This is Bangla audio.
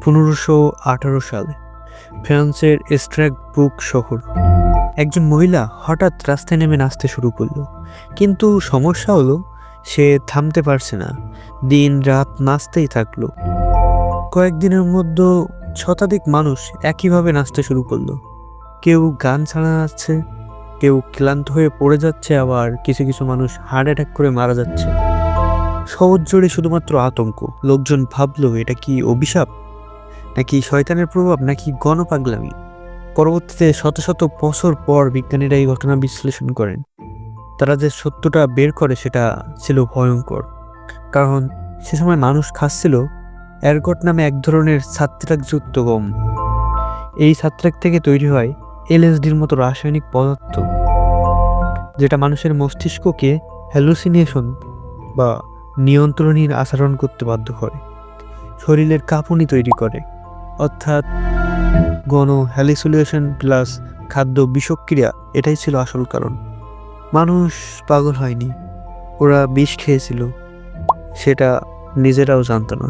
1518 সালে ফ্রান্সের স্ট্রাসবুর্গ শহর। একজন মহিলা হঠাৎ রাস্তায় নেমে নাচতে শুরু করলো, কিন্তু সমস্যা হলো সে থামতে পারছে না। দিন রাত নাচতেই থাকলো। কয়েকদিনের মধ্যে শতাধিক মানুষ একইভাবে নাচতে শুরু করলো। কেউ গান ছাড়া নাচছে, কেউ ক্লান্ত হয়ে পড়ে যাচ্ছে, আবার কিছু কিছু মানুষ হার্ট অ্যাটাক করে মারা যাচ্ছে। শহর জুড়ে শুধুমাত্র আতঙ্ক। লোকজন ভাবলো এটা কি অভিশাপ, নাকি শয়তানের প্রভাব, নাকি গণপাগলামি। পরবর্তীতে শত শত বছর পর বিজ্ঞানীরা এই ঘটনা বিশ্লেষণ করেন। তারা যে সত্যটা বের করে সেটা ছিল ভয়ঙ্কর। কারণ সে সময় মানুষ খাচ্ছিল এরগট নামে এক ধরনের ছত্রাকযুক্ত গম। এই ছত্রাক থেকে তৈরি হয় এলএসডির মতো রাসায়নিক পদার্থ, যেটা মানুষের মস্তিষ্ককে হ্যালুসিনেশন বা নিয়ন্ত্রণহীন আচরণ করতে বাধ্য করে, শরীরের কাঁপুনি তৈরি করে। অর্থাৎ গণ হ্যালুসিনেশন প্লাস খাদ্য বিষক্রিয়া, এটাই ছিল আসল কারণ। মানুষ পাগল হয়নি, ওরা বিষ খেয়েছিল, সেটা নিজেরাও জানতো না।